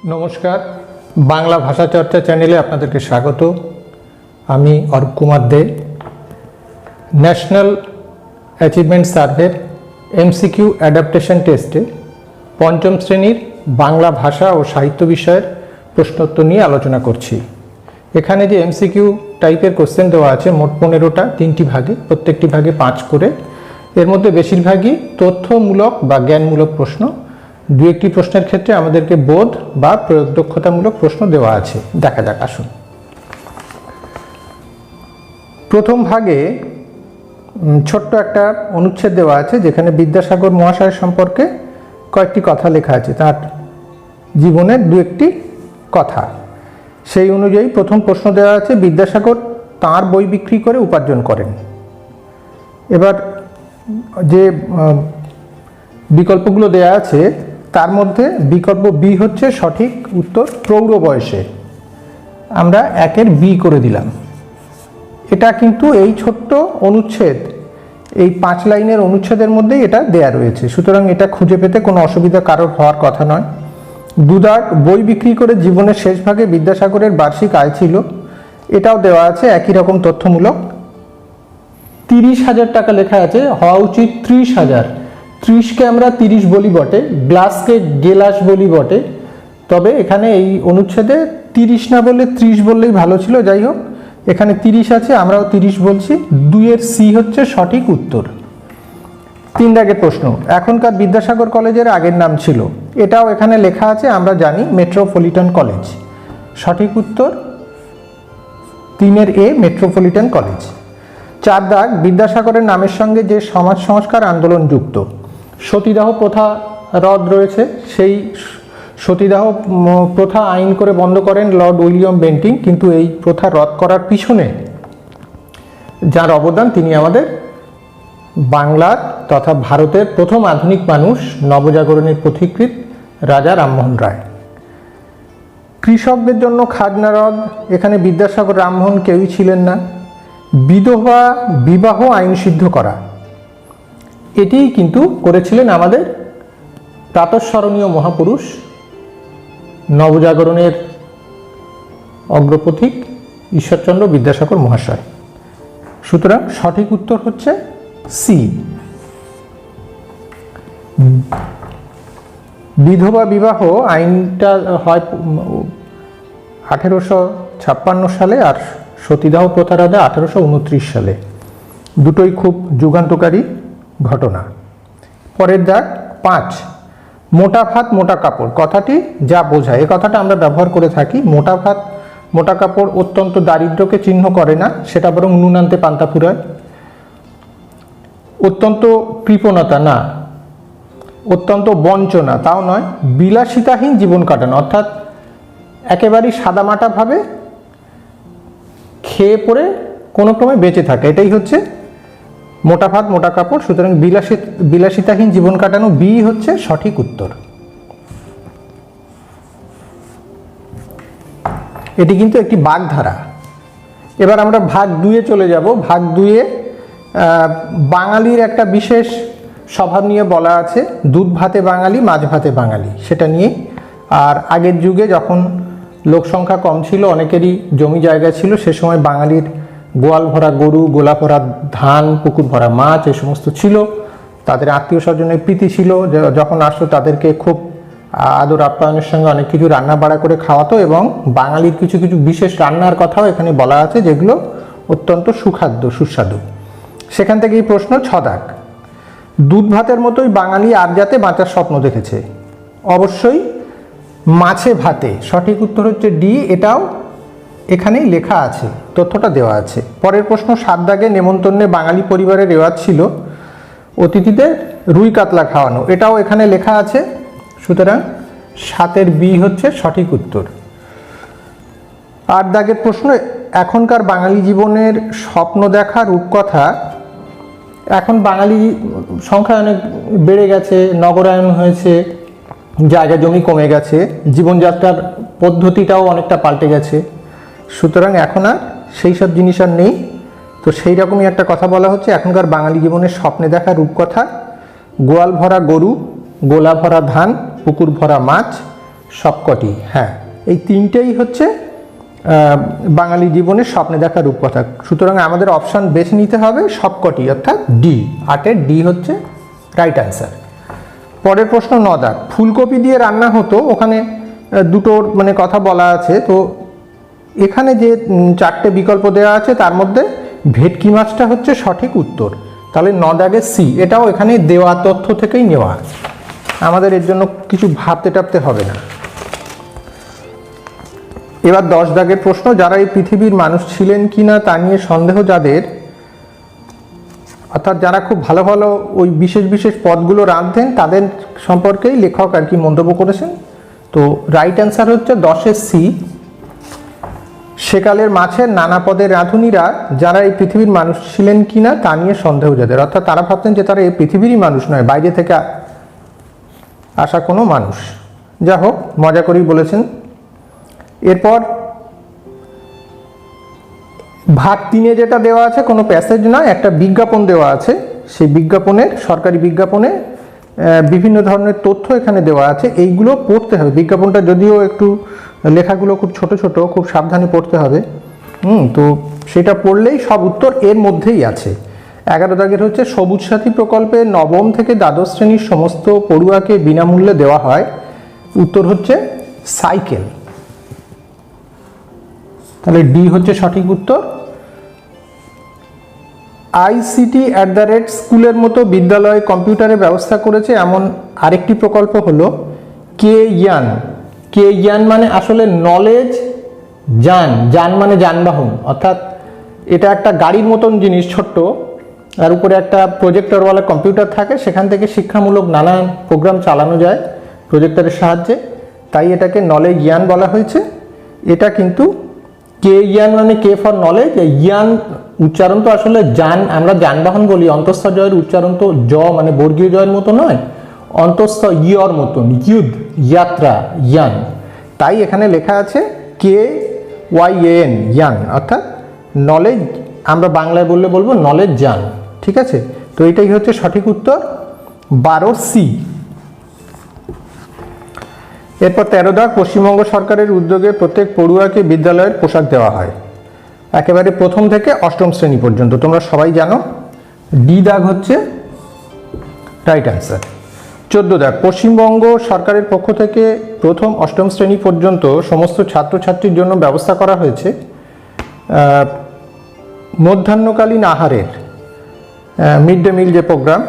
নমস্কার, বাংলা ভাষা চর্চা চ্যানেলে আপনাদেরকে স্বাগত। আমি অরূপ কুমার দে। ন্যাশনাল অ্যাচিভমেন্ট সার্ভের এমসিকিউ অ্যাডাপ্টেশন টেস্টে পঞ্চম শ্রেণীর বাংলা ভাষা ও সাহিত্য বিষয়ের প্রশ্নোত্তর নিয়ে আলোচনা করছি। এখানে যে এমসিকিউ টাইপের কোশ্চেন দেওয়া আছে মোট 15টা, 3টি ভাগে, প্রত্যেকটি ভাগে 5 করে। এর মধ্যে বেশিরভাগই তথ্যমূলক বা জ্ঞানমূলক প্রশ্ন। দু একটি প্রশ্নের ক্ষেত্রে আমাদেরকে বোধ বা প্রয়োগ দক্ষতামূলক প্রশ্ন দেওয়া আছে। দেখা যাক, আসুন। প্রথম ভাগে ছোট্ট একটা অনুচ্ছেদ দেওয়া আছে যেখানে বিদ্যাসাগর মহাশয় সম্পর্কে কয়েকটি কথা লেখা আছে, তার জীবনের দু একটি কথা। সেই অনুযায়ী প্রথম প্রশ্ন দেওয়া আছে, বিদ্যাসাগর তাঁর বই বিক্রি করে উপার্জন করেন। এবার যে বিকল্পগুলো দেওয়া আছে তার মধ্যে বিকল্প বি হচ্ছে সঠিক উত্তর, প্রৌঢ় বয়সে। আমরা 1-এর বি করে দিলাম। এটা কিন্তু এই ছোট্ট অনুচ্ছেদ, এই 5 লাইনের অনুচ্ছেদের মধ্যেই এটা দেয়া রয়েছে, সুতরাং এটা খুঁজে পেতে কোনো অসুবিধা কারোর হওয়ার কথা নয়। দুদার বই বিক্রি করে জীবনের শেষ ভাগে বিদ্যাসাগরের বার্ষিক আয় ছিল, এটাও দেওয়া আছে, একই রকম তথ্যমূলক। 30,000 টাকা লেখা আছে, হওয়া উচিত 30,000। 30কে আমরা 30 বলি বটে, গ্লাসকে গেলাস বলি বটে, তবে এখানে এই অনুচ্ছেদে 30 না বললে 30 বললেই ভালো ছিল। যাই হোক, এখানে 30 আছে, আমরাও 30 বলছি। 2-এর সি হচ্ছে সঠিক উত্তর। 3 দাগের প্রশ্ন, এখনকার বিদ্যাসাগর কলেজের আগের নাম ছিল, এটাও এখানে লেখা আছে, আমরা জানি মেট্রোপলিটন কলেজ। সঠিক উত্তর 3-এর এ, মেট্রোপলিটন কলেজ। 4 দাগ, বিদ্যাসাগরের নামের সঙ্গে যে সমাজ সংস্কার আন্দোলন যুক্ত। সতীদাহ প্রথা রদ রয়েছে, সেই সতীদাহ প্রথা আইন করে বন্ধ করেন লর্ড উইলিয়াম বেন্টিং, কিন্তু এই প্রথা রদ করার পিছনে যার অবদান, তিনি আমাদের বাংলার তথা ভারতের প্রথম আধুনিক মানুষ, নবজাগরণের পথিকৃৎ রাজা রামমোহন রায়। কৃষকদের জন্য খাজনা রদ, এখানে বিদ্যাসাগর, রামমোহন কেউই ছিলেন না। বিধবা বিবাহ আইন সিদ্ধ করা, এটিই কিন্তু করেছিলেন আমাদের প্রাতঃস্মরণীয় মহাপুরুষ, নবজাগরণের অগ্রপথিক ঈশ্বরচন্দ্র বিদ্যাসাগর মহাশয়। সুতরাং সঠিক উত্তর হচ্ছে সি। বিধবা বিবাহ আইনটা হয় 1856 সালে, আর সতীদাহ প্রথা রদে 1829 সালে। দুটোই খুব যুগান্তকারী ঘটনা। পরের দাগ 5, মোটা ভাত মোটা কাপড় কথাটি যা বোঝায়, এই কথাটা আমরা ব্যবহার করে থাকি। মোটা ভাত মোটা কাপড় অত্যন্ত দারিদ্র্যকে চিহ্ন করে না, সেটা বরং নুন আনতে পান্তা ফুরায়। অত্যন্ত কৃপণতা না, অত্যন্ত বঞ্চনা তাও নয়, বিলাসিতাহীন জীবন কাটানো, অর্থাৎ একেবারেই সাদামাটাভাবে খেয়ে পড়ে কোনো ক্রমে বেঁচে থাকে, এটাই হচ্ছে মোটা ভাত মোটা কাপড়। সুতরাং বিলাসিতাহীন জীবন কাটানো, বি হচ্ছে সঠিক উত্তর। এটি কিন্তু একটি বাগধারা। এবার আমরা ভাগ 2-এ চলে যাব। ভাগ 2-এ বাঙালির একটা বিশেষ স্বভাব নিয়ে বলা আছে, দুধ ভাতে বাঙালি, মাছ ভাতে বাঙালি, সেটা নিয়ে। আর আগের যুগে যখন লোক সংখ্যা কম ছিল, অনেকেরই জমি জায়গা ছিল, সে সময় বাঙালির গোয়াল ভরা গরু, গোলা ভরা ধান, পুকুর ভরা মাছ, এই সমস্ত ছিল। তাদের আত্মীয় স্বজনের প্রীতি ছিল, যখন আসতো তাদেরকে খুব আদর আপ্যায়নের সঙ্গে অনেক কিছু রান্না বাড়া করে খাওয়াতো, এবং বাঙালির কিছু কিছু বিশেষ রান্নার কথাও এখানে বলা আছে, যেগুলো অত্যন্ত সুখাদ্য, সুস্বাদু। সেখান থেকে এই প্রশ্ন 6 দাগ, দুধ ভাতের মতোই বাঙালি আর যাতে বাঁচার স্বপ্ন দেখেছে, অবশ্যই মাছে ভাতে। সঠিক উত্তর হচ্ছে ডি, এটাও এখানেই লেখা আছে, তথ্যটা দেওয়া আছে। পরের প্রশ্ন 7 দাগে, নেমন্তন্নে বাঙালি পরিবারের রেওয়াজ ছিল অতিথিদের রুই কাতলা খাওয়ানো, এটাও এখানে লেখা আছে। সুতরাং 7-এর বি হচ্ছে সঠিক উত্তর। 8 দাগের প্রশ্ন, এখনকার বাঙালি জীবনের স্বপ্ন দেখা রূপকথা। এখন বাঙালি সংখ্যা অনেক বেড়ে গেছে, নগরায়ন হয়েছে, জায়গা জমি কমে গেছে, জীবনযাত্রার পদ্ধতিটাও অনেকটা পাল্টে গেছে, সুতরাং এখন আর সেই সব জিনিস আর নেই। তো সেই রকমই একটা কথা বলা হচ্ছে, এখনকার বাঙালি জীবনের স্বপ্নে দেখা রূপকথা, গোয়াল ভরা গরু, গোলা ভরা ধান, পুকুর ভরা মাছ, সবকটি, হ্যাঁ, এই তিনটেই হচ্ছে বাঙালি জীবনের স্বপ্নে দেখা রূপকথা। সুতরাং আমাদের অপশান বেছে নিতে হবে সবকটি, অর্থাৎ ডি, 8-এর ডি হচ্ছে রাইট অ্যান্সার। পরের প্রশ্ন 9 দাগ, ফুলকপি দিয়ে রান্না হতো, ওখানে দুটোর মানে কথা বলা আছে। তো এখানে যে 4টে বিকল্প দেওয়া আছে তার মধ্যে ভেটকি মাছটা হচ্ছে সঠিক উত্তর। তাহলে 9 দাগের সি, এটাও এখানে দেওয়া তথ্য থেকেই নেওয়া, আমাদের এর জন্য কিছু ভাবতে টাপতে হবে না। এবার 10 দাগের প্রশ্ন, যারা এই পৃথিবীর মানুষ ছিলেন কিনা তা নিয়ে সন্দেহ যাদের, অর্থাৎ যারা খুব ভালো ভালো ওই বিশেষ বিশেষ পদগুলো রাঁধতেন তাদের সম্পর্কেই লেখক আর কি মন্তব্য করেছেন। তো রাইট অ্যান্সার হচ্ছে 10-এর সি, সেকালের মাছের নানা পদের রাঁধুনিরা যারা এই পৃথিবীর মানুষ ছিলেন কিনা তা নিয়ে সন্দেহ যাদের, অর্থাৎ তারা ভাবতেন যে তারা এই পৃথিবীরই মানুষ নয়, বাইরে থেকে আসা কোনো মানুষ। যা হোক, মজা করেই বলেছেন। এরপর ভাগ 3-এ যেটা দেওয়া আছে কোনো প্যাসেজ নয়, একটা বিজ্ঞাপন দেওয়া আছে। সেই বিজ্ঞাপনের, সরকারি বিজ্ঞাপনে বিভিন্ন ধরনের তথ্য এখানে দেওয়া আছে, এইগুলো পড়তে হবে। বিজ্ঞাপনটা যদিও একটু লেখাগুলো খুব ছোট ছোট, খুব সাবধানে পড়তে হবে। তো সেটা পড়লেই সব উত্তর এর মধ্যেই আছে। 11 দাগের হচ্ছে সবুজ সাথী প্রকল্পে নবম থেকে দ্বাদশ শ্রেণীর সমস্ত পড়ুয়াকে বিনামূল্যে দেওয়া হয়, উত্তর হচ্ছে সাইকেল। তাহলে ডি হচ্ছে সঠিক উত্তর। ICT@ স্কুলের মতো বিদ্যালয়ে কম্পিউটারের ব্যবস্থা করেছে এমন আরেকটি প্রকল্প হলো কে-ইয়ান। কে-ইয়ান মানে আসলে নলেজ যান মানে যানবাহন, অর্থাৎ এটা একটা গাড়ির মতন জিনিস, ছোট্ট, আর উপরে একটা প্রজেক্টরওয়ালা কম্পিউটার থাকে, সেখান থেকে শিক্ষামূলক নানান প্রোগ্রাম চালানো যায় প্রজেক্টরের সাহায্যে, তাই এটাকে নলেজ ইয়ান বলা হয়েছে। এটা কিন্তু কে-ইয়ান মানে কে ফর নলেজ, ইয়ান উচ্চারণ তো আসলে আমরা যানবাহন বলি, অন্তঃস্থ জয়ের উচ্চারণ তো মানে বর্গীয় জয়ের মতো নয়, অন্তঃস্থ ইয়র মতন, যাত্রা, ইয়ান। তাই এখানে লেখা আছে KYAN, ইয়ান, অর্থাৎ নলেজ, আমরা বাংলায় বলবো নলেজ যান। ঠিক আছে, তো এটাই হচ্ছে সঠিক উত্তর, 12C। এরপর 13 দাগ, পশ্চিমবঙ্গ সরকারের উদ্যোগে প্রত্যেক পড়ুয়াকে বিদ্যালয়ের পোশাক দেওয়া হয়, একেবারে প্রথম থেকে অষ্টম শ্রেণী পর্যন্ত, তোমরা সবাই জানো। ডি দাগ হচ্ছে রাইট অ্যান্সার। 14 দাগ, পশ্চিমবঙ্গ সরকারের পক্ষ থেকে প্রথম অষ্টম শ্রেণী পর্যন্ত সমস্ত ছাত্রছাত্রীর জন্য ব্যবস্থা করা হয়েছে মধ্যাহ্নকালীন আহারের, মিড ডে মিল যে প্রোগ্রাম,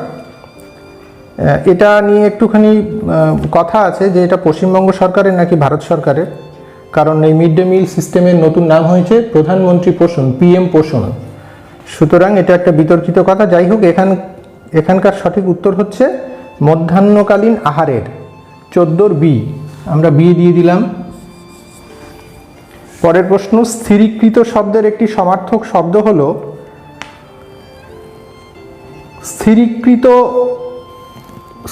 এটা নিয়ে একটুখানি কথা আছে যে এটা পশ্চিমবঙ্গ সরকারের নাকি ভারত সরকারের, কারণ এই মিড ডে মিল সিস্টেমের নতুন নাম হয়েছে প্রধানমন্ত্রী পোষণ, PM পোষণ। সুতরাং এটা একটা বিতর্কিত কথা। যাই হোক, এখানকার সঠিক উত্তর হচ্ছে মধ্যাহ্নকালীন আহারের, 14 বি, আমরা বি দিয়ে দিলাম। পরের প্রশ্ন, স্থিরীকৃত শব্দের একটি সমার্থক শব্দ হলো, স্থিরীকৃত,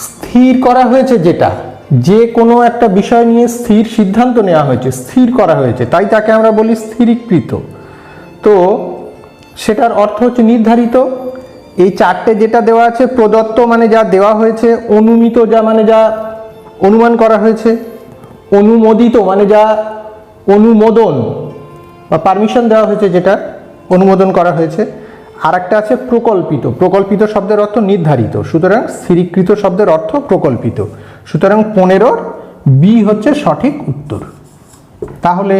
স্থির করা হয়েছে যেটা, যে কোনো একটা বিষয় নিয়ে স্থির সিদ্ধান্ত নেওয়া হয়েছে, স্থির করা হয়েছে, তাই তাকে আমরা বলি স্থিরীকৃত। তো সেটার অর্থ হচ্ছে নির্ধারিত। এই 4টে যেটা দেওয়া আছে, প্রদত্ত মানে যা দেওয়া হয়েছে, অনুমিত যা মানে যা অনুমান করা হয়েছে, অনুমোদিত মানে যা অনুমোদন বা পারমিশন দেওয়া হয়েছে, যেটা অনুমোদন করা হয়েছে। আর একটা আছে প্রকল্পিত, প্রকল্পিত শব্দের অর্থ নির্ধারিত, সুতরাং স্থিরীকৃত শব্দের অর্থ প্রকল্পিত। সুতরাং 15-র বি হচ্ছে সঠিক উত্তর। তাহলে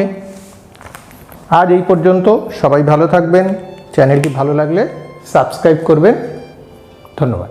আজ এই পর্যন্ত, সবাই ভালো থাকবেন, চ্যানেলটি ভালো লাগলে সাবস্ক্রাইব করবেন, ধন্যবাদ।